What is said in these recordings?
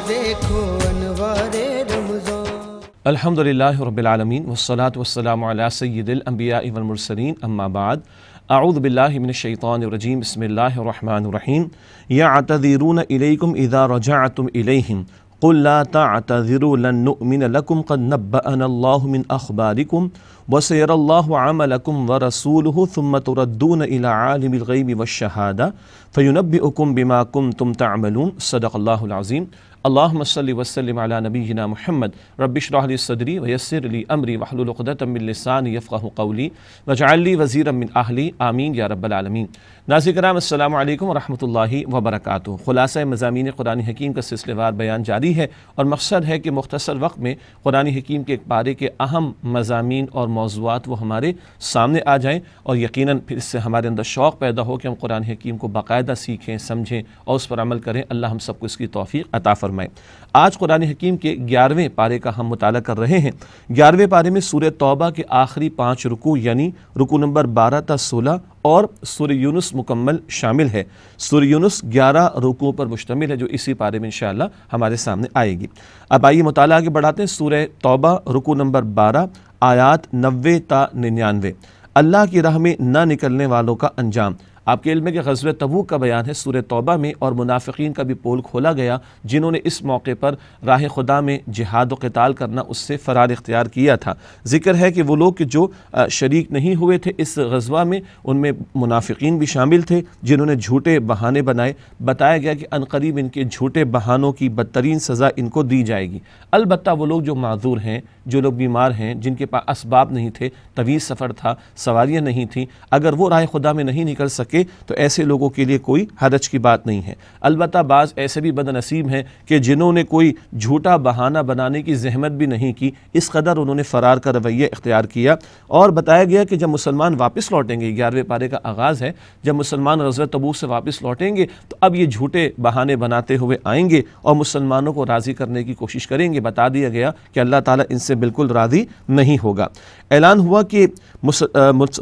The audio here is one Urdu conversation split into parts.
دیکھو انوار رمضان۔ الحمدللہ رب العالمین والصلاة والسلام علی سید الانبیاء والمرسلین، اما بعد، اعوذ باللہ من الشیطان الرجیم، بسم اللہ الرحمن الرحیم۔ یعتذرون الیکم اذا رجعتم الیہم قل لا تعتذروا لن نؤمن لکم قد نبأنا اللہ من اخبارکم وسيرى الله عملكم ورسوله ثم تردون إلى عالم الغيب والشهادة فينبئكم بما كنتم تعملون، صدق الله العظيم۔ اللهم صل وسلم على نبينا محمد، رب اشرح لي صدري ويسر لي امري واحلل عقدة من لساني يفقهوا قولي واجعل لي وزيرا من اهلي، آمین یا رب العالمین۔ ناظرین کرام، السلام علیکم ورحمۃ اللہ وبرکاتہ۔ خلاصہ مضامین قرآن حکیم کا سلسلہ وار بیان جاری ہے، اور مقصد ہے کہ مختصر وقت میں قرآن حکیم کے ایک پارے کے اہم مضامین اور موضوعات وہ ہمارے سامنے آ جائیں، اور یقیناً پھر اس سے ہمارے اندر شوق پیدا ہو کہ ہم قرآن حکیم کو باقاعدہ سیکھیں، سمجھیں اور اس پر عمل کریں۔ اللہ ہم سب کو اس کی توفیق عطا فرمائے۔ آج قرآن حکیم کے 11ویں پارے کا ہم مطالعہ کر رہے ہیں۔ 11ویں پارے میں سورہ توبہ کے آخری 5 رکوع، یعنی رکوع نمبر 12 تا 16 اور سورہ یونس مکمل شامل ہے۔ سورہ یونس 11 رکوع پر مشتمل ہے، جو اسی پارے میں انشاءاللہ ہمارے سامنے آئے گی۔ اب آئیے مطالعہ آگے بڑھاتے ہیں۔ سورہ توبہ رکوع نمبر 12 آیات 90 تا 99۔ اللہ کی راہ میں نہ نکلنے والوں کا انجام۔ آپ کے علم ہے کہ غزوہ تبوک کا بیان ہے سورہ توبہ میں، اور منافقین کا بھی پول کھولا گیا جنہوں نے اس موقع پر راہ خدا میں جہاد و قتال کرنا، اس سے فرار اختیار کیا تھا۔ ذکر ہے کہ وہ لوگ جو شریک نہیں ہوئے تھے اس غزوہ میں، ان میں منافقین بھی شامل تھے جنہوں نے جھوٹے بہانے بنائے۔ بتایا گیا کہ عنقریب ان کے جھوٹے بہانوں کی بدترین سزا ان کو دی جائے گی۔ البتہ وہ لوگ جو معذور ہیں، جو لوگ بیمار ہیں، جن کے پاس اسباب نہیں تھے، طویل سفر تھا، سواریاں نہیں تھیں، اگر وہ راہ خدا میں نہیں نکل سکے تو ایسے لوگوں کے لیے کوئی حرج کی بات نہیں ہے۔ البتہ بعض ایسے بھی بد نصیب ہیں کہ جنہوں نے کوئی جھوٹا بہانہ بنانے کی زحمت بھی نہیں کی، اس قدر انہوں نے فرار کا رویہ اختیار کیا۔ اور بتایا گیا کہ جب مسلمان واپس لوٹیں گے، 11ویں پارے کا آغاز ہے، جب مسلمان غزوہ تبوک سے واپس لوٹیں گے تو اب یہ جھوٹے بہانے بناتے ہوئے آئیں گے اور مسلمانوں کو راضی کرنے کی کوشش کریں گے۔ بتا دیا گیا کہ اللہ تعالیٰ ان سے بالکل راضی نہیں ہوگا۔ اعلان ہوا کہ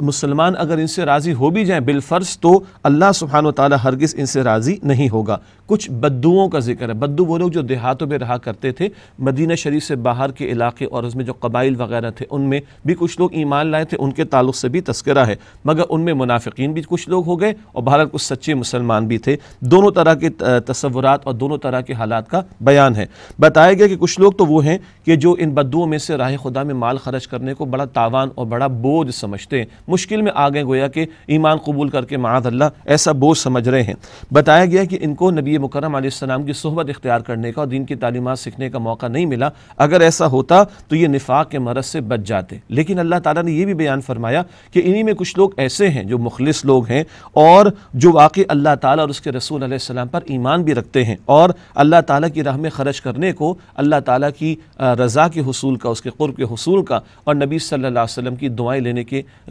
مسلمان اگر ان سے راضی ہو بھی جائیں بالفرض، تو اللہ سبحانہ وتعالی ہرگز ان سے راضی نہیں ہوگا۔ کچھ بدوؤں کا ذکر ہے۔ بدو وہ لوگ جو دیہاتوں میں رہا کرتے تھے، مدینہ شریف سے باہر کے علاقے اور اس میں جو قبائل وغیرہ تھے، ان میں بھی کچھ لوگ ایمان لائے تھے، ان کے تعلق سے بھی تذکرہ ہے، مگر ان میں منافقین بھی کچھ لوگ ہو گئے اور بہرحال کچھ سچے مسلمان بھی تھے۔ دونوں طرح کے تصورات اور دونوں طرح کے حالات کا بیان ہے۔ بتایا گیا کہ کچھ لوگ تو وہ ہیں کہ جو ان بدوؤں میں سے راہ خدا میں مال خرچ کرنے کو بڑا تاوان اور بڑا بوجھ سمجھتے ہیں، مشکل میں آ گئے، گویا کہ ایمان قبول کر کے معاذ اللہ ایسا بوجھ سمجھ رہے ہیں۔ بتایا گیا کہ ان کو نبی مکرم علیہ السلام کی صحبت اختیار کرنے کا اور دین کی تعلیمات سیکھنے کا موقع نہیں ملا۔ اگر ایسا ہوتا تو یہ نفاق کے مرض سے بچ جاتے، لیکن اللہ تعالیٰ نے یہ بھی بیان فرمایا کہ انہی میں کچھ لوگ ایسے ہیں جو مخلص لوگ ہیں اور جو واقعی اللہ تعالیٰ اور اس کے رسول علیہ السلام پر ایمان بھی رکھتے ہیں، اور اللہ تعالیٰ کی راہ میں خرچ کرنے کو اللہ تعالیٰ کی رضا کے حصول کا، اس کے قرب کے حصول کا، اور نبی صلی اللہ علیہ وسلم کی دعائیں لینے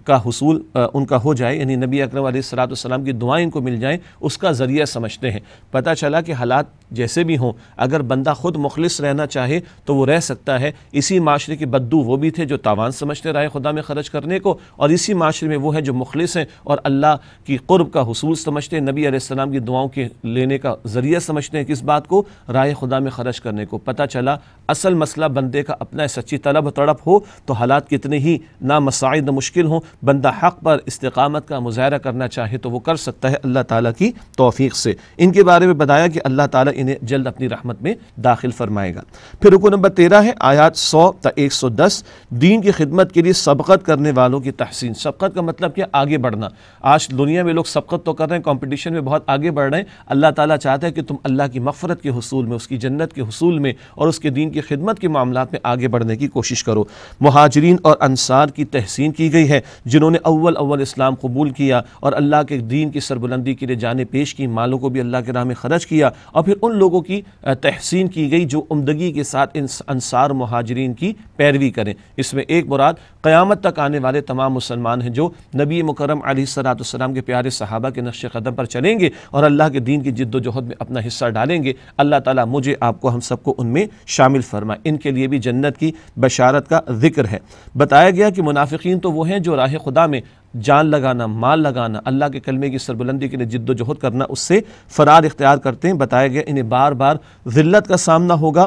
کا حصول ان کا ہو جائے، یعنی نبی اکرم علیہ السلام کی دعائیں ان کو مل جائیں، اس کا ذریعہ سمجھتے ہیں۔ پتہ چلا کہ حالات جیسے بھی ہوں، اگر بندہ خود مخلص رہنا چاہے تو وہ رہ سکتا ہے۔ اسی معاشرے کے بدو وہ بھی تھے جو تاوان سمجھتے رائے خدا میں خرچ کرنے کو، اور اسی معاشرے میں وہ ہیں جو مخلص ہیں اور اللہ کی قرب کا حصول سمجھتے ہیں، نبی علیہ السلام کی دعاؤں کے لینے کا ذریعہ سمجھتے ہیں۔ کس بات کو؟ رائے خدا میں خرچ کرنے کو۔ پتہ چلا اصل مسئلہ بندے کا اپنا سچی طلب و تڑپ ہو تو حالات کتنے ہی نہ مساعد نہ مشکل ہوں، بندہ حق پر استقامت کا مظاہرہ کرنا چاہے تو وہ کر سکتا ہے اللہ تعالیٰ کی توفیق سے۔ ان کے بارے میں بتایا کہ اللہ تعالیٰ انہیں جلد اپنی رحمت میں داخل فرمائے گا۔ پھر رکوع نمبر 13 ہے، آیات 100 تا 110۔ دین کی خدمت کے لیے سبقت کرنے والوں کی تحسین۔ سبقت کا مطلب کیا؟ آگے بڑھنا۔ آج دنیا میں لوگ سبقت تو کر رہے ہیں، کمپٹیشن میں بہت آگے بڑھ رہے ہیں۔ اللہ تعالیٰ چاہتا ہے کہ تم اللہ کی مغفرت کے حصول میں، اس کی جنت کے حصول میں اور اس کے دین کی خدمت کے معاملات میں آگے بڑھنے کی کوشش کرو۔ مہاجرین اور انصار کی تحسین کی گئی ہے، جنہوں نے اول اسلام قبول کیا اور اللہ کے دین کی سربلندی کے لیے جانیں پیش کی، مالوں کو بھی اللہ کے راہ میں خرچ کیا، اور پھر ان لوگوں کی تحسین کی گئی جو عمدگی کے ساتھ انصار مہاجرین کی پیروی کریں۔ اس میں ایک مراد قیامت تک آنے والے تمام مسلمان ہیں جو نبی مکرم علیہ السلام کے پیارے صحابہ کے نقش قدم پر چلیں گے اور اللہ کے دین کی جد و جہد میں اپنا حصہ ڈالیں گے۔ اللہ تعالیٰ مجھے، آپ کو، ہم سب کو ان میں شامل فرمائے۔ ان کے لیے بھی جنت کی بشارت کا ذکر ہے۔ بتایا گیا کہ منافقین تو وہ ہیں جو راہ خدا میں جان لگانا، مال لگانا، اللہ کے کلمے کی سربلندی کے لیے جد و جہد کرنا، اس سے فرار اختیار کرتے ہیں، بتایا گیا انہیں بار بار ذلت کا سامنا ہوگا،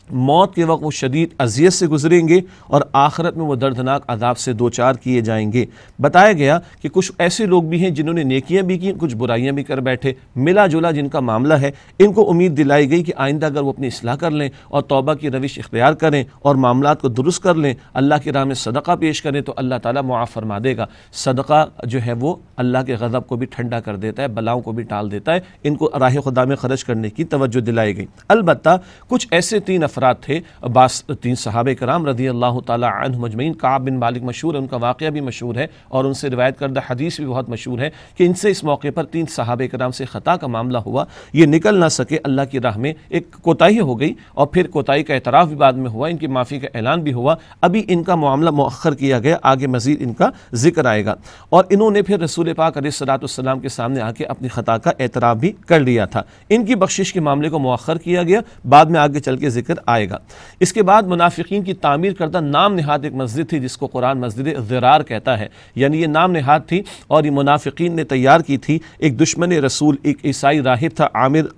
موت کے وقت وہ شدید اذیت سے گزریں گے اور آخرت میں وہ دردناک عذاب سے دوچار کیے جائیں گے۔ بتایا گیا کہ کچھ ایسے لوگ بھی ہیں جنہوں نے نیکیاں بھی کی، کچھ برائیاں بھی کر بیٹھے، ملا جلا جن کا معاملہ ہے، ان کو امید دلائی گئی کہ آئندہ اگر وہ اپنی اصلاح کر لیں اور توبہ کی روش اختیار کریں اور معاملات کو درست کر لیں، اللہ کی راہ میں صدقہ پیش کریں تو اللہ تعالیٰ معاف فرما دے گا۔ صدقہ جو ہے وہ اللہ کے غضب کو بھی ٹھنڈا کر دیتا ہے، بلاؤں کو بھی ٹال دیتا ہے۔ ان کو راہ خدا میں خرچ کرنے کی توجہ دلائی گئی۔ البتہ کچھ ایسے 3 افراد تھے، بعض 3 صحابہ کرام رضی اللہ تعالی عنہم اجمعین، کعب بن مالک مشہور ہے، ان کا واقعہ بھی مشہور ہے اور ان سے روایت کردہ حدیث بھی بہت مشہور ہے کہ ان سے اس موقع پر 3 صحابہ کرام سے خطا کا معاملہ ہوا، یہ نکل نہ سکے، اللہ کی راہ میں ایک کوتاہی ہو گئی اور پھر کوتاہی کا اعتراف بھی بعد میں ہوا، ان کی معافی کا اعلان بھی ہوا، ابھی ان کا معاملہ مؤخر کیا گیا، آگے مزید ان کا ذکر آئے گا، اور انہوں نے پھر رسول پاک علیہ الصلوۃ والسلام کے سامنے آ کے اپنی خطا کا اعتراف بھی کر لیا تھا۔ ان کی بخشش کے معاملے کو مؤخر کیا گیا، بعد میں آگے چل کے ذکر آئے گا۔ اس کے بعد منافقین کی تعمیر کردہ نام نہاد ایک مسجد تھی جس کو قرآن مسجد ضرار کہتا ہے، یعنی یہ نام نہاد تھی اور یہ منافقین نے تیار کی تھی۔ ایک دشمن رسول، ایک عیسائی راہب تھا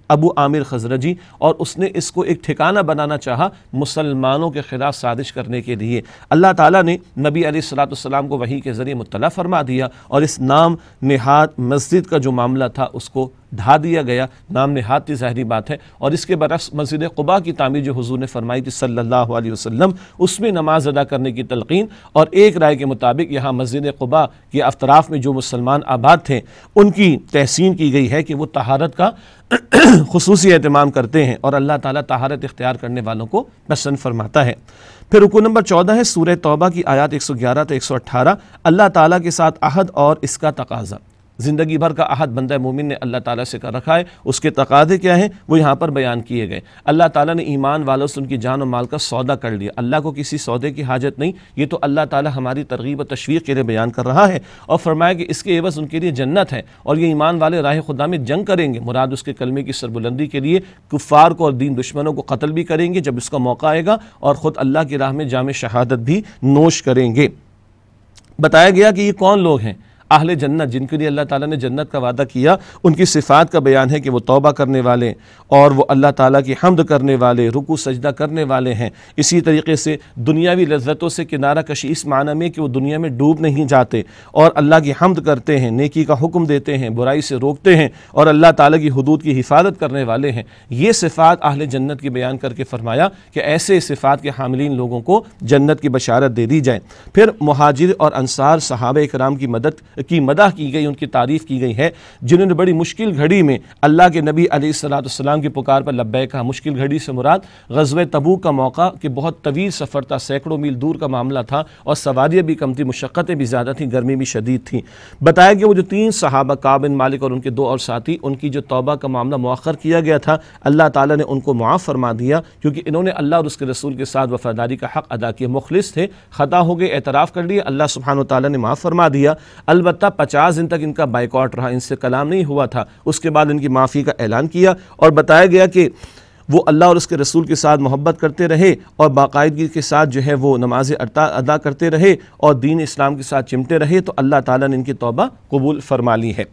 ابو عامر خزرجی، اور اس نے اس کو ایک ٹھکانہ بنانا چاہا مسلمانوں کے خلاف سازش کرنے کے لیے۔ اللہ تعالیٰ نے نبی علیہ الصلوۃ والسلام کو وحی کے ذریعے مطلع فرما دیا اور اس نام نہاد مسجد کا جو معاملہ تھا اس کو ڈھا دیا گیا۔ نام نہاد تھی، ظاہری بات ہے، اور اس کے برعکس مسجد قباء کی تعمیر جو حضور نے فرمائی تھی صلی اللہ علیہ وسلم، اس میں نماز ادا کرنے کی تلقین، اور ایک رائے کے مطابق یہاں مسجد قباء کے اطراف میں جو مسلمان آباد تھے ان کی تحسین کی گئی ہے کہ وہ طہارت کا خصوصی اہتمام کرتے ہیں اور اللہ تعالیٰ طہارت اختیار کرنے والوں کو پسند فرماتا ہے۔ پھر رکوع نمبر 14 ہے سورہ توبہ کی آیات 111 تا 118، اللہ تعالیٰ کے ساتھ عہد اور اس کا تقاضا۔ زندگی بھر کا عہد بندہ مومن نے اللہ تعالیٰ سے کر رکھا ہے، اس کے تقاضے کیا ہیں وہ یہاں پر بیان کیے گئے۔ اللہ تعالیٰ نے ایمان والوں سے ان کی جان و مال کا سودا کر لیا، اللہ کو کسی سودے کی حاجت نہیں، یہ تو اللہ تعالیٰ ہماری ترغیب و تشویق کے لیے بیان کر رہا ہے، اور فرمایا کہ اس کے عوض ان کے لیے جنت ہے، اور یہ ایمان والے راہ خدا میں جنگ کریں گے، مراد اس کے کلمے کی سربلندی کے لیے کفار کو اور دین دشمنوں کو قتل بھی کریں گے جب اس کا موقع آئے گا، اور خود اللہ کی راہ میں جام شہادت بھی نوش کریں گے۔ بتایا گیا کہ یہ کون لوگ ہیں؟ اہل جنت، جن کے لیے اللہ تعالیٰ نے جنت کا وعدہ کیا، ان کی صفات کا بیان ہے کہ وہ توبہ کرنے والے اور وہ اللہ تعالیٰ کی حمد کرنے والے، رکوع سجدہ کرنے والے ہیں۔ اسی طریقے سے دنیاوی لذتوں سے کنارہ کشی اس معنی میں کہ وہ دنیا میں ڈوب نہیں جاتے اور اللہ کی حمد کرتے ہیں، نیکی کا حکم دیتے ہیں، برائی سے روکتے ہیں اور اللہ تعالیٰ کی حدود کی حفاظت کرنے والے ہیں۔ یہ صفات اہل جنت کی بیان کر کے فرمایا کہ ایسے صفات کے حاملین لوگوں کو جنت کی بشارت دے دی جائے۔ پھر مہاجر اور انصار صحابہ کرام کی مدح کی گئی، ان کی تعریف کی گئی ہے، جنہوں نے بڑی مشکل گھڑی میں اللہ کے نبی علیہ الصلوۃ والسلام کی پکار پر لبیک کہا۔ مشکل گھڑی سے مراد غزوہ تبوک کا موقع کہ بہت طویل سفر تھا، سینکڑوں میل دور کا معاملہ تھا اور سواریاں بھی کم تھی، مشقتیں بھی زیادہ تھیں، گرمی بھی شدید تھی۔ بتایا گیا وہ جو 3 صحابہ کعب بن مالک اور ان کے 2 اور ساتھی، ان کی جو توبہ کا معاملہ مؤخر کیا گیا تھا، اللہ تعالیٰ نے ان کو معاف فرما دیا کیونکہ انہوں نے اللہ اور اس کے رسول کے ساتھ وفاداری کا حق ادا کیا، مخلص تھے، خطا ہو گئے، اعتراف کر لیا، اللہ سبحانہ و تعالیٰ نے معاف فرما دیا۔ البتہ 50 دن تک ان کا بائیکاٹ رہا، ان سے کلام نہیں ہوا تھا، اس کے بعد ان کی معافی کا اعلان کیا اور بتایا گیا کہ وہ اللہ اور اس کے رسول کے ساتھ محبت کرتے رہے اور باقاعدگی کے ساتھ جو ہے وہ نماز ادا کرتے رہے اور دین اسلام کے ساتھ چمٹے رہے، تو اللہ تعالیٰ نے ان کی توبہ قبول فرما لی ہے۔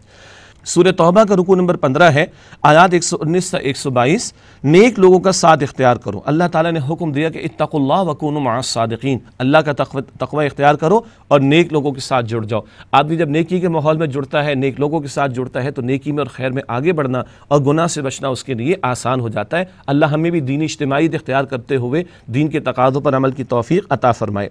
سورہ توبہ کا رکوع نمبر 15 ہے، آیات 119 تا 122، نیک لوگوں کا ساتھ اختیار کرو۔ اللہ تعالیٰ نے حکم دیا کہ اتقوا اللہ وکونوا مع الصادقین، اللہ کا تقوی اختیار کرو اور نیک لوگوں کے ساتھ جڑ جاؤ۔ آدمی جب نیکی کے ماحول میں جڑتا ہے، نیک لوگوں کے ساتھ جڑتا ہے، تو نیکی میں اور خیر میں آگے بڑھنا اور گناہ سے بچنا اس کے لیے آسان ہو جاتا ہے۔ اللہ ہمیں بھی دینی اجتماعیت اختیار کرتے ہوئے دین کے تقاضوں پر عمل کی توفیق عطا فرمائے۔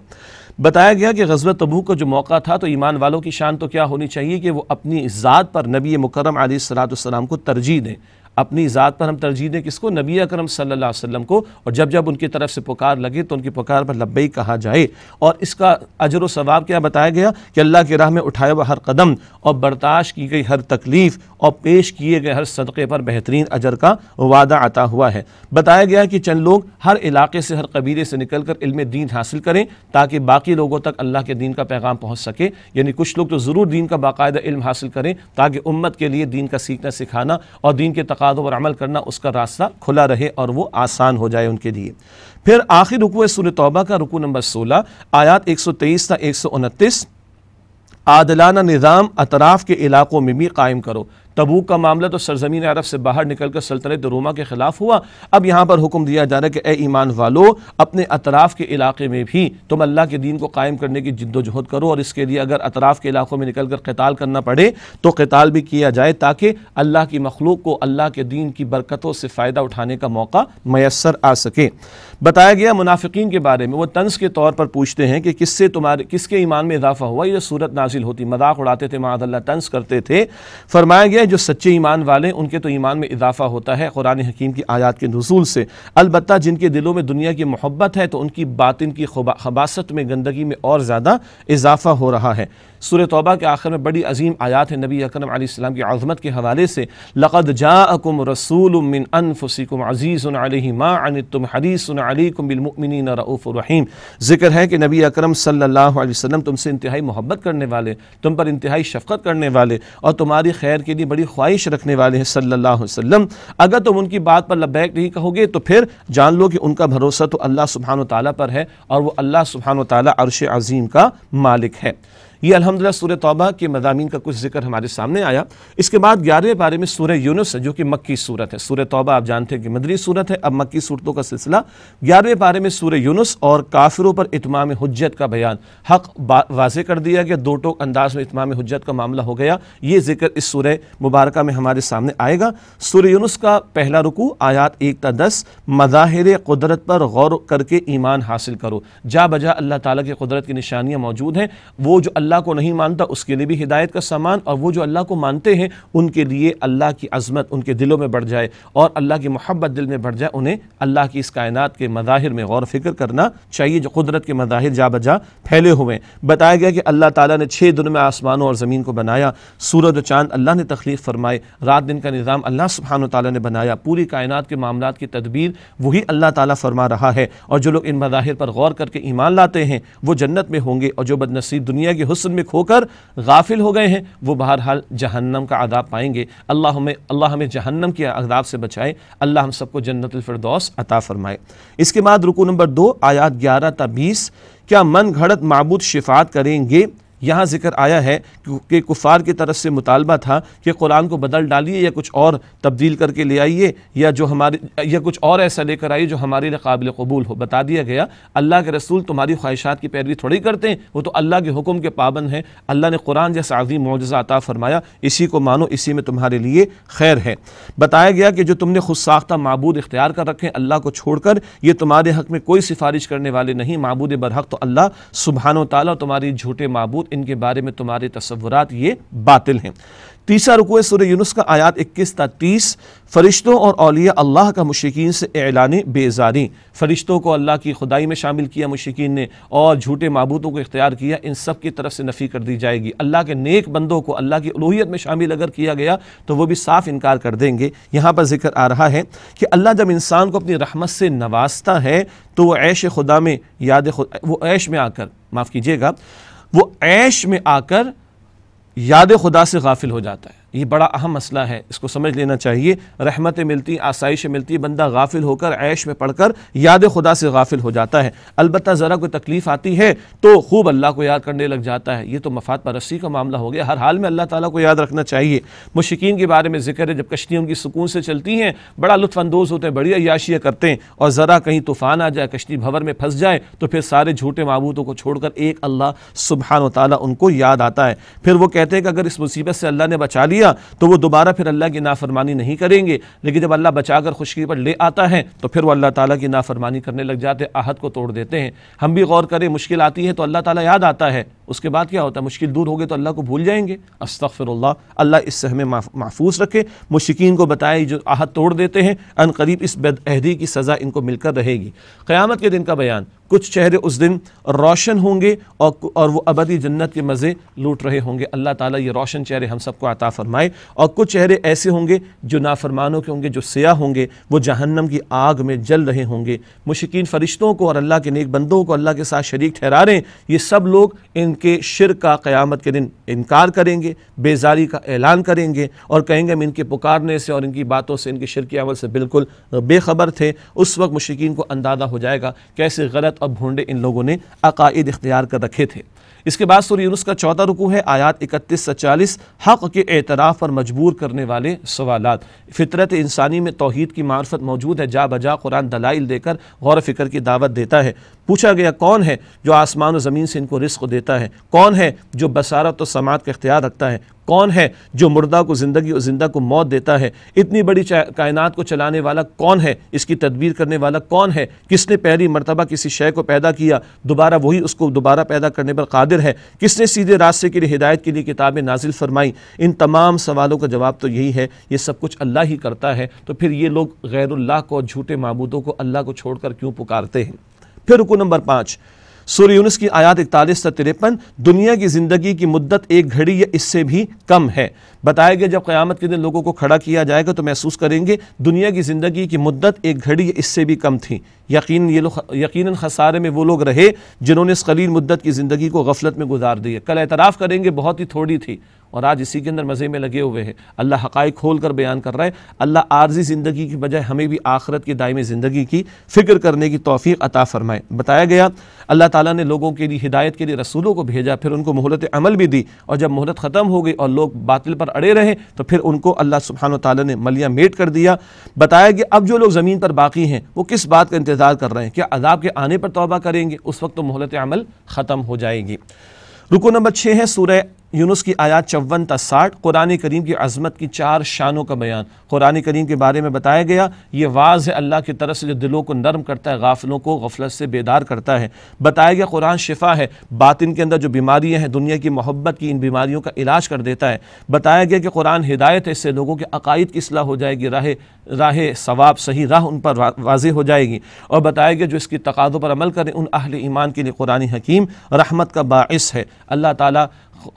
بتایا گیا کہ غزوہ تبوک کا جو موقع تھا تو ایمان والوں کی شان تو کیا ہونی چاہیے کہ وہ اپنی ذات پر نبی مکرم علیہ الصلوۃ والسلام کو ترجیح دیں۔ اپنی ذات پر ہم ترجیح دیں کس کو؟ نبی اکرم صلی اللہ علیہ وسلم کو، اور جب جب ان کی طرف سے پکار لگے تو ان کی پکار پر لبیک کہا جائے۔ اور اس کا اجر و ثواب کیا بتایا گیا کہ اللہ کی راہ میں اٹھایا ہوا ہر قدم اور برداشت کی گئی ہر تکلیف اور پیش کیے گئے ہر صدقے پر بہترین اجر کا وعدہ عطا ہوا ہے۔ بتایا گیا کہ چند لوگ ہر علاقے سے، ہر قبیلے سے نکل کر علم دین حاصل کریں تاکہ باقی لوگوں تک اللہ کے دین کا پیغام پہنچ سکے، یعنی کچھ لوگ تو ضرور دین کا باقاعدہ علم حاصل کریں تاکہ امت کے لیے دین کا سیکھنا سکھانا اور دین کے تقاضوں پر عمل کرنا اس کا راستہ کھلا رہے اور وہ آسان ہو جائے ان کے لیے۔ پھر آخر رکوع سورہ توبہ کا رکوع نمبر 16، آیات 123 تا 129، عادلانہ نظام اطراف کے علاقوں میں بھی قائم کرو۔ تبوک کا معاملہ تو سرزمین عرب سے باہر نکل کر سلطنت روما کے خلاف ہوا، اب یہاں پر حکم دیا جا رہا ہے کہ اے ایمان والو، اپنے اطراف کے علاقے میں بھی تم اللہ کے دین کو قائم کرنے کی جد و جہد کرو، اور اس کے لیے اگر اطراف کے علاقوں میں نکل کر قتال کرنا پڑے تو قتال بھی کیا جائے، تاکہ اللہ کی مخلوق کو اللہ کے دین کی برکتوں سے فائدہ اٹھانے کا موقع میسر آ سکے۔ بتایا گیا منافقین کے بارے میں، وہ طنز کے طور پر پوچھتے ہیں کہ کس کے ایمان میں اضافہ ہوا یہ صورت نازل ہوتی، مذاق اڑاتے تھے، معاذ اللہ طنز کرتے تھے۔ فرمایا گیا جو سچے ایمان والے ان کے تو ایمان میں اضافہ ہوتا ہے قرآن حکیم کی آیات کے نزول سے، البتہ جن کے دلوں میں دنیا کی محبت ہے تو ان کی باطن کی خباثت میں، گندگی میں اور زیادہ اضافہ ہو رہا ہے۔ سورہ توبہ کے آخر میں بڑی عظیم آیات ہیں نبی اکرم علیہ السلام کی عظمت کے حوالے سے، لقد جاءکم رسول من انفسکم عزیز علیہ ما عنتم حریص علیکم بالمؤمنین رؤوف رحیم۔ ذکر ہے کہ نبی اکرم صلی اللہ علیہ وسلم تم سے انتہائی محبت کرنے والے، تم پر انتہائی شفقت کرنے والے اور تمہاری خیر کے لیے بڑی خواہش رکھنے والے ہیں صلی اللہ علیہ وسلم۔ اگر تم ان کی بات پر لبیک نہیں کہو گے تو پھر جان لو کہ ان کا بھروسہ تو اللہ سبحانہ وتعالیٰ پر ہے، اور وہ اللہ سبحانہ وتعالیٰ عرش عظیم کا مالک ہے۔ یہ الحمدللہ سورہ توبہ کے مضامین کا کچھ ذکر ہمارے سامنے آیا۔ اس کے بعد 11ویں پارے میں سورہ یونس ہے جو کہ مکی صورت ہے۔ سورہ توبہ آپ جانتے ہیں کہ مدنی صورت ہے، اب مکی صورتوں کا سلسلہ۔ 11ویں پارے میں سورہ یونس اور کافروں پر اتمام حجت کا بیان، حق واضح کر دیا گیا، دو ٹوک انداز میں اتمام حجت کا معاملہ ہو گیا، یہ ذکر اس سورہ مبارکہ میں ہمارے سامنے آئے گا۔ سورہ یونس کا پہلا رکوع آیات 1 تا 10، مظاہر قدرت پر غور کر کے ایمان حاصل کرو۔ جا بجا اللہ تعالیٰ کی قدرت کی نشانیاں موجود ہیں، وہ جو اللہ کو نہیں مانتا اس کے لیے بھی ہدایت کا سامان، اور وہ جو اللہ کو مانتے ہیں ان کے لیے اللہ کی عظمت ان کے دلوں میں بڑھ جائے اور اللہ کی محبت دل میں بڑھ جائے، انہیں اللہ کی اس کائنات کے مظاہر میں غور و فکر کرنا چاہیے جو قدرت کے مظاہر جا بجا پھیلے ہوئے ہیں۔ بتایا گیا کہ اللہ تعالیٰ نے 6 دنوں میں آسمانوں اور زمین کو بنایا، سورج و چاند اللہ نے تخلیق فرمائے، رات دن کا نظام اللہ سبحانہ وتعالیٰ نے بنایا، پوری کائنات کے معاملات کی تدبیر وہی اللہ تعالیٰ فرما رہا ہے، اور جو لوگ ان مظاہر پر غور کر کے ایمان لاتے ہیں وہ جنت میں ہوں گے، اور جو بد نصیب دنیا کے حسن میں کھو کر غافل ہو گئے ہیں وہ بہرحال جہنم کا عذاب پائیں گے۔ اللہ ہمیں جہنم کے عذاب سے بچائے، اللہ ہم سب کو جنت الفردوس عطا فرمائے۔ اس کے بعد رکوع نمبر 2 آیات 11 تا 20، کیا من گھڑت معبود شفاعت کریں گے؟ یہاں ذکر آیا ہے کہ کفار کی طرف سے مطالبہ تھا کہ قرآن کو بدل ڈالیے یا کچھ اور تبدیل کر کے لے آئیے، یا کچھ اور ایسا لے کر آئیے جو ہمارے لیے قابل قبول ہو۔ بتا دیا گیا اللہ کے رسول تمہاری خواہشات کی پیروی تھوڑی کرتے ہیں، وہ تو اللہ کے حکم کے پابند ہیں۔ اللہ نے قرآن جیسا عظیم معجزہ عطا فرمایا، اسی کو مانو، اسی میں تمہارے لیے خیر ہے۔ بتایا گیا کہ جو تم نے خود ساختہ معبود اختیار کر رکھے اللہ کو چھوڑ کر، یہ تمہارے حق میں کوئی سفارش کرنے والے نہیں، معبود برحق تو اللہ سبحانہ وتعالیٰ، تمہاری جھوٹے معبود ان کے بارے میں تمہارے تصورات یہ باطل ہیں۔ تیسرا رکوع سورہ یونس کا آیات 21 تا 30، فرشتوں اور اولیاء اللہ کا مشرکین سے اعلان بیزاری۔ فرشتوں کو اللہ کی خدائی میں شامل کیا مشرکین نے، اور جھوٹے معبودوں کو اختیار کیا، ان سب کی طرف سے نفی کر دی جائے گی۔ اللہ کے نیک بندوں کو اللہ کی الوہیت میں شامل اگر کیا گیا تو وہ بھی صاف انکار کر دیں گے۔ یہاں پر ذکر آ رہا ہے کہ اللہ جب انسان کو اپنی رحمت سے نوازتا ہے تو وہ عیش خدا میں وہ عیش میں آ کر وہ عیش میں آ کر یاد خدا سے غافل ہو جاتا ہے۔ یہ بڑا اہم مسئلہ ہے، اس کو سمجھ لینا چاہیے۔ رحمتیں ملتی، آسائشیں ملتی، بندہ غافل ہو کر عیش میں پڑھ کر یاد خدا سے غافل ہو جاتا ہے۔ البتہ ذرا کوئی تکلیف آتی ہے تو خوب اللہ کو یاد کرنے لگ جاتا ہے۔ یہ تو مفاد پرستی کا معاملہ ہو گیا، ہر حال میں اللہ تعالیٰ کو یاد رکھنا چاہیے۔ مشرکین کے بارے میں ذکر ہے، جب کشتیوں کی سکون سے چلتی ہیں بڑا لطف اندوز ہوتے ہیں، بڑی عیاشیاں کرتے ہیں، اور ذرا کہیں طوفان آ جائے، کشتی بھنور میں پھنس جائے تو پھر سارے جھوٹے معبودوں کو چھوڑ کر ایک اللہ سبحانہ وتعالیٰ ان کو یاد آتا ہے۔ پھر وہ کہتے ہیں کہ اگر اس مصیبت سے اللہ نے بچا لیا تو وہ دوبارہ پھر اللہ کی نافرمانی نہیں کریں گے، لیکن جب اللہ بچا کر خشکی پر لے آتا ہے تو پھر وہ اللہ تعالیٰ کی نافرمانی کرنے لگ جاتے، عہد کو توڑ دیتے ہیں۔ ہم بھی غور کریں، مشکل آتی ہے تو اللہ تعالیٰ یاد آتا ہے، اس کے بعد کیا ہوتا ہے؟ مشکل دور ہو گئے تو اللہ کو بھول جائیں گے۔ استغفر اللہ، اللہ اس سے ہمیں محفوظ رکھے۔ مشرکین کو بتائے جو عہد توڑ دیتے ہیں ان قریب اس بد عہدی کی سزا ان کو مل کر رہے گی۔ قیامت کے دن کا بیان، کچھ چہرے اس دن روشن ہوں گے اور وہ ابدی جنت کے مزے لوٹ رہے ہوں گے۔ اللہ تعالیٰ یہ روشن چہرے ہم سب کو عطا فرمائے۔ اور کچھ چہرے ایسے ہوں گے جو نافرمانوں کے ہوں گے، جو سیاہ ہوں گے، وہ جہنم کی آگ میں جل رہے ہوں گے۔ مشرکین فرشتوں کو اور اللہ کے نیک بندوں کو اللہ کے ساتھ شریک ٹھہرا رہے ہیں، یہ سب لوگ ان کے شرک کا قیامت کے دن انکار کریں گے، بیزاری کا اعلان کریں گے اور کہیں گے ہم ان کے پکارنے سے اور ان کی باتوں سے، ان کے شرکی عمل سے بالکل بے خبر تھے۔ اس وقت مشرکین کو اندازہ ہو جائے گا کیسے غلط اور بھونڈے ان لوگوں نے عقائد اختیار کر رکھے تھے۔ اس کے بعد سورہ یونس کا 14 رکوع ہے، آیات 31 سے 40، حق کے اعتراف پر مجبور کرنے والے سوالات۔ فطرت انسانی میں توحید کی معرفت موجود ہے، جا بجا قرآن دلائل دے کر غور و فکر کی دعوت دیتا ہے۔ پوچھا گیا کون ہے جو آسمان و زمین سے ان کو رزق دیتا ہے؟ کون ہے جو بصارت و سماعت کا اختیار رکھتا ہے؟ کون ہے جو مردہ کو زندگی اور زندہ کو موت دیتا ہے؟ اتنی بڑی کائنات کو چلانے والا کون ہے؟ اس کی تدبیر کرنے والا کون ہے؟ کس نے پہلی مرتبہ کسی شے کو پیدا کیا دوبارہ وہی اس کو دوبارہ پیدا کرنے پر قادر ہے؟ کس نے سیدھے راستے کے لیے ہدایت کے لیے کتابیں نازل فرمائی؟ ان تمام سوالوں کا جواب تو یہی ہے، یہ سب کچھ اللہ ہی کرتا ہے، تو پھر یہ لوگ غیر اللہ کو، جھوٹے معبودوں کو اللہ کو چھوڑ کر کیوں پکارتے ہیں؟ پھر رکوع نمبر 5 سورہ یونس کی آیات 41 سے 53، دنیا کی زندگی کی مدت ایک گھڑی یا اس سے بھی کم ہے۔ بتایا گیا جب قیامت کے دن لوگوں کو کھڑا کیا جائے گا تو محسوس کریں گے دنیا کی زندگی کی مدت ایک گھڑی یا اس سے بھی کم تھی۔ یقیناً خسارے میں وہ لوگ رہے جنہوں نے اس قلیل مدت کی زندگی کو غفلت میں گزار دی ہے۔ کل اعتراف کریں گے بہت ہی تھوڑی تھی، اور آج اسی کے اندر مزے میں لگے ہوئے ہیں۔ اللہ حقائق کھول کر بیان کر رہا ہے۔ اللہ عارضی زندگی کی بجائے ہمیں بھی آخرت کی دائمی زندگی کی فکر کرنے کی توفیق عطا فرمائے۔ بتایا گیا اللہ تعالیٰ نے لوگوں کے لیے ہدایت کے لیے رسولوں کو بھیجا، پھر ان کو مہلت عمل بھی دی، اور جب مہلت ختم ہو گئی اور لوگ باطل پر اڑے رہے تو پھر ان کو اللہ سبحانہ وتعالیٰ نے ملیہ میٹ کر دیا۔ بتایا گیا اب جو لوگ زمین پر باقی ہیں وہ کس بات کا انتظار کر رہے ہیں؟ کیا عذاب کے آنے پر توبہ کریں گے؟ اس وقت تو مہلت عمل ختم ہو جائے گی۔ رکوع نمبر 6 ہے سورہ یونس کی آیات 54 تا 60، قرآن کریم کی عظمت کی 4 شانوں کا بیان۔ قرآن کریم کے بارے میں بتایا گیا یہ واعظ ہے اللہ کی طرف سے جو دلوں کو نرم کرتا ہے، غافلوں کو غفلت سے بیدار کرتا ہے۔ بتایا گیا قرآن شفا ہے، باطن کے اندر جو بیماریاں ہیں دنیا کی محبت کی، ان بیماریوں کا علاج کر دیتا ہے۔ بتایا گیا کہ قرآن ہدایت ہے، اس سے لوگوں کے عقائد کی اصلاح ہو جائے گی، راہ ثواب صحیح راہ ان پر واضح ہو جائے گی۔ اور بتایا گیا جو اس کی تقاضوں پر عمل کریں ان اہل ایمان کے لیے قرآن حکیم رحمت کا باعث ہے۔ اللہ تعالیٰ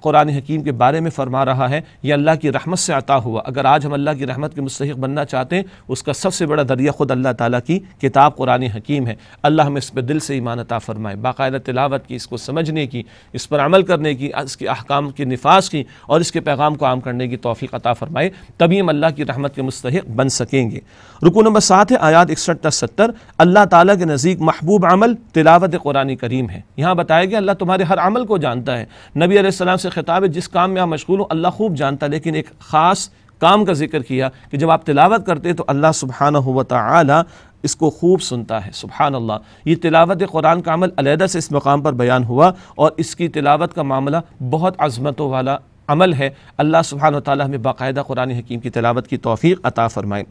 قرآن حکیم کے بارے میں فرما رہا ہے یہ اللہ کی رحمت سے عطا ہوا۔ اگر آج ہم اللہ کی رحمت کے مستحق بننا چاہتے ہیں اس کا سب سے بڑا ذریعہ خود اللہ تعالیٰ کی کتاب قرآن حکیم ہے۔ اللہ ہمیں اس پہ دل سے ایمان عطا فرمائے، باقاعدہ تلاوت کی، اس کو سمجھنے کی، اس پر عمل کرنے کی، اس کے احکام کے نفاذ کی اور اس کے پیغام کو عام کرنے کی توفیق عطا فرمائے، تبھی ہم اللہ کی رحمت کے مستحق بن سکیں گے۔ رکوع نمبر 7 ہے آیات 61 تا 70، اللہ تعالیٰ کے نزدیک محبوب عمل تلاوت قرآن کریم ہے۔ یہاں بتایا گیا اللہ تمہارے ہر عمل کو جانتا ہے۔ نبی علیہ السلام سے خطاب ہے جس کام میں آپ مشغول ہو اللہ خوب جانتا ہے، لیکن ایک خاص کام کا ذکر کیا کہ جب آپ تلاوت کرتے تو اللہ سبحانہ و تعالی اس کو خوب سنتا ہے۔ سبحان اللہ، یہ تلاوت قرآن کا عمل علیحدہ سے اس مقام پر بیان ہوا، اور اس کی تلاوت کا معاملہ بہت عظمتوں والا عمل ہے۔ اللہ سبحانہ و تعالی ہمیں باقاعدہ قرآن حکیم کی تلاوت کی توفیق عطا فرمائے۔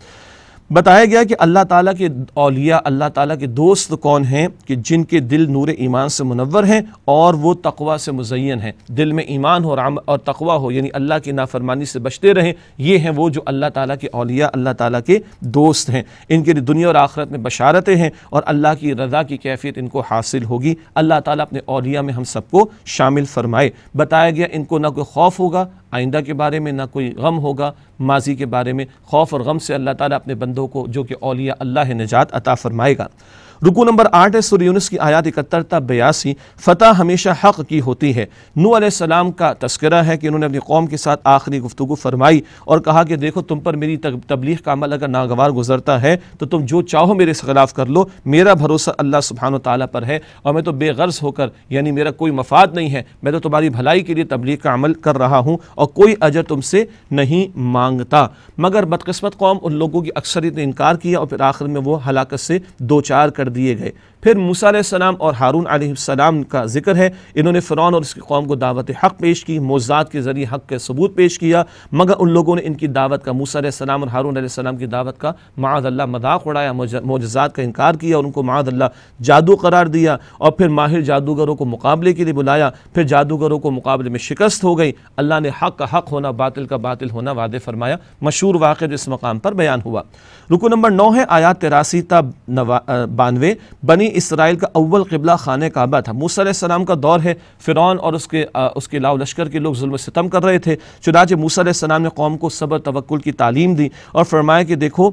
بتایا گیا کہ اللہ تعالیٰ کے اولیاء، اللہ تعالیٰ کے دوست کون ہیں کہ جن کے دل نور ایمان سے منور ہیں اور وہ تقوی سے مزین ہیں۔ دل میں ایمان ہو اور تقوی ہو، یعنی اللہ کی نافرمانی سے بچتے رہیں، یہ ہیں وہ جو اللہ تعالیٰ کے اولیاء، اللہ تعالیٰ کے دوست ہیں۔ ان کے لیے دنیا اور آخرت میں بشارتیں ہیں اور اللہ کی رضا کی کیفیت ان کو حاصل ہوگی۔ اللہ تعالیٰ اپنے اولیاء میں ہم سب کو شامل فرمائے۔ بتایا گیا ان کو نہ کوئی خوف ہوگا آئندہ کے بارے میں، نہ کوئی غم ہوگا ماضی کے بارے میں۔ خوف اور غم سے اللہ تعالیٰ اپنے بندوں کو جو کہ اولیاء اللہ ہے نجات عطا فرمائے گا۔ رکوع نمبر 8 ہے سورہ یونس کی آیات 71 تا 82، فتح ہمیشہ حق کی ہوتی ہے۔ نوح علیہ السلام کا تذکرہ ہے کہ انہوں نے اپنی قوم کے ساتھ آخری گفتگو فرمائی اور کہا کہ دیکھو تم پر میری تبلیغ کا عمل اگر ناگوار گزرتا ہے تو تم جو چاہو میرے خلاف کر لو، میرا بھروسہ اللہ سبحانہ تعالیٰ پر ہے اور میں تو بے غرض ہو کر، یعنی میرا کوئی مفاد نہیں ہے، میں تو تمہاری بھلائی کے لیے تبلیغ کا عمل کر رہا ہوں اور کوئی اجر تم سے نہیں مانگتا۔ مگر بدقسمت قوم ان لوگوں کی اکثریت نے انکار کیا اور پھر آخر میں وہ ہلاکت سے دوچار کر دیے گئے۔ پھر موسیٰ علیہ السلام اور ہارون علیہ السلام کا ذکر ہے، انہوں نے فرعون اور اس کی قوم کو دعوت حق پیش کی، معجزات کے ذریعے حق کے ثبوت پیش کیا، مگر ان لوگوں نے ان کی دعوت کا، موسیٰ علیہ السلام اور ہارون علیہ السلام کی دعوت کا معاذ اللہ مذاق اڑایا، معجزات کا انکار کیا اور ان کو معاذ اللہ جادو قرار دیا، اور پھر ماہر جادوگروں کو مقابلے کے لیے بلایا، پھر جادوگروں کو مقابلے میں شکست ہو گئی۔ اللہ نے حق کا حق ہونا، باطل کا باطل ہونا وعدے فرمایا، مشہور واقعہ جو اس مقام پر بیان ہوا۔ رکوع نمبر 9 ہے آیات 83 تا 92، بنی اسرائیل کا اول قبلہ خانہ کعبہ تھا۔ موسیٰ علیہ السلام کا دور ہے، فرعون اور اس کے لاؤ لشکر کے لوگ ظلم و ستم کر رہے تھے، چنانچہ موسیٰ علیہ السلام نے قوم کو صبر توکل کی تعلیم دی اور فرمایا کہ دیکھو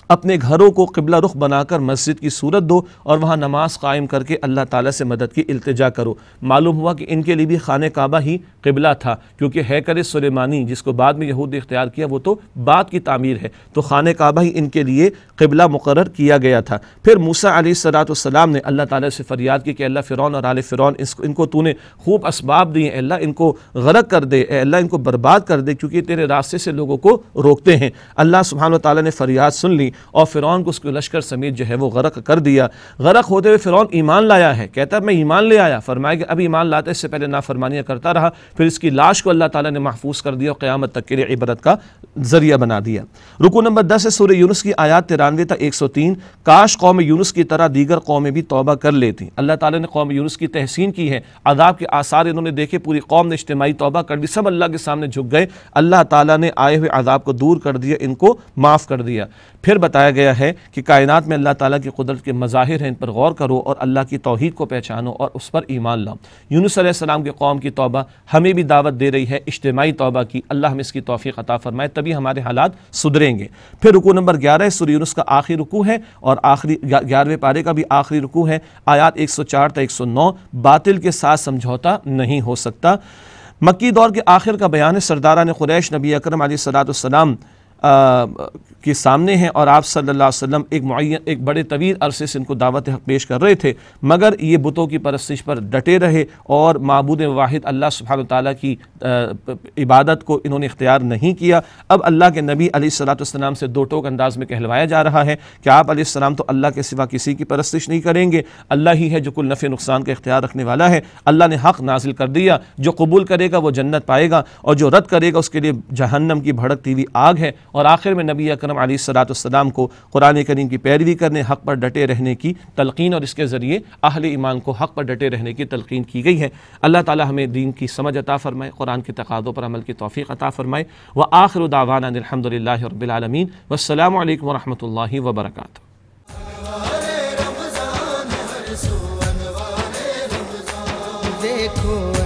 اپنے گھروں کو قبلہ رخ بنا کر مسجد کی صورت دو اور وہاں نماز قائم کر کے اللہ تعالیٰ سے مدد کی التجا کرو۔ معلوم ہوا کہ ان کے لیے بھی خانہ کعبہ ہی قبلہ تھا، کیونکہ ہیکل سلیمانی جس کو بعد میں یہود نے اختیار کیا وہ تو بعد کی تعمیر ہے، تو خانہ کعبہ ہی ان کے لیے قبلہ مقرر کیا گیا تھا۔ پھر موسیٰ علیہ السلام نے اللہ تعالیٰ سے فریاد کی کہ اللہ فرعون اور آل فرعون ان کو تو نے خوب اسباب دیے، اے اللہ ان کو غرق کر دے، اے اللہ ان کو برباد کر دے، کیونکہ تیرے راستے سے لوگوں کو روکتے ہیں۔ اللہ سبحانہ و تعالیٰ نے فریاد سن لی اور فرعون کو اس کے لشکر سمیت جو ہے وہ غرق کر دیا۔ غرق ہوتے ہوئے فرعون ایمان لایا ہے، کہتا ہے میں ایمان لے آیا، فرمایا کہ اب ایمان لاتے اس سے پہلے نافرمانیاں کرتا رہا، پھر اس کی لاش کو اللہ تعالیٰ نے محفوظ کر دیا اور قیامت تک کے لیے عبرت کا ذریعہ بنا دیا۔ رکوع نمبر 10 ہے سورہ یونس کی آیات 93 تا 103۔ کاش قوم یونس کی طرح دیگر قومیں بھی توبہ کر لیتی۔ اللہ تعالیٰ نے قوم یونس کی تحسین کی ہے، عذاب کے آثار انہوں نے دیکھے، پوری قوم نے اجتماعی توبہ کر دی، سب اللہ کے سامنے جھک گئے، اللہ تعالیٰ نے آئے ہوئے عذاب کو دور کر دیا، ان کو معاف کر دیا۔ پھر بتایا گیا ہے کہ کائنات میں اللہ تعالیٰ کی قدرت کے مظاہر ہیں، ان پر غور کرو اور اللہ کی توحید کو پہچانو اور اس پر ایمان لاؤ۔ یونس علیہ السلام کی قوم کی توبہ ہمیں بھی دعوت دے رہی ہے اجتماعی توبہ کی، اللہ ہمیں اس کی توفیق عطا فرمائے، تبھی ہمارے حالات سدھریں گے۔ پھر رکوع نمبر 11 ہے سورہ یونس کا آخری رکوع ہے اور آخری 11ویں پارے کا بھی آخری رکوع ہے، آیات 104 تا 109۔ باطل کے ساتھ سمجھوتا نہیں ہو سکتا۔ مکی دور کے آخر کا بیان ہے، سرداران قریش نبی اکرم علیہ السلام کے سامنے ہیں اور آپ صلی اللہ علیہ وسلم ایک بڑے طویل عرصے سے ان کو دعوت حق پیش کر رہے تھے، مگر یہ بتوں کی پرستش پر ڈٹے رہے اور معبود واحد اللہ سبحانہ وتعالیٰ کی عبادت کو انہوں نے اختیار نہیں کیا۔ اب اللہ کے نبی علیہ السلام سے دو ٹوک انداز میں کہلوایا جا رہا ہے کہ آپ علیہ السلام تو اللہ کے سوا کسی کی پرستش نہیں کریں گے، اللہ ہی ہے جو کل نفع نقصان کا اختیار رکھنے والا ہے، اللہ نے حق نازل کر دیا، جو قبول کرے گا وہ جنت پائے گا اور جو رد کرے گا اس کے لیے جہنم کی بھڑکتی ہوئی آگ ہے۔ اور آخر میں نبی اکرم علیہ السلام کو قرآن کریم کی پیروی کرنے، حق پر ڈٹے رہنے کی تلقین اور اس کے ذریعے اہل ایمان کو حق پر ڈٹے رہنے کی تلقین کی گئی ہے۔ اللہ تعالی ہمیں دین کی سمجھ عطا فرمائے، قرآن کے تقاضوں پر عمل کی توفیق عطا فرمائے۔ وآخر دعوانا الحمد للہ رب العالمین، والسلام علیکم ورحمۃ اللہ وبرکاتہ۔ دیکھو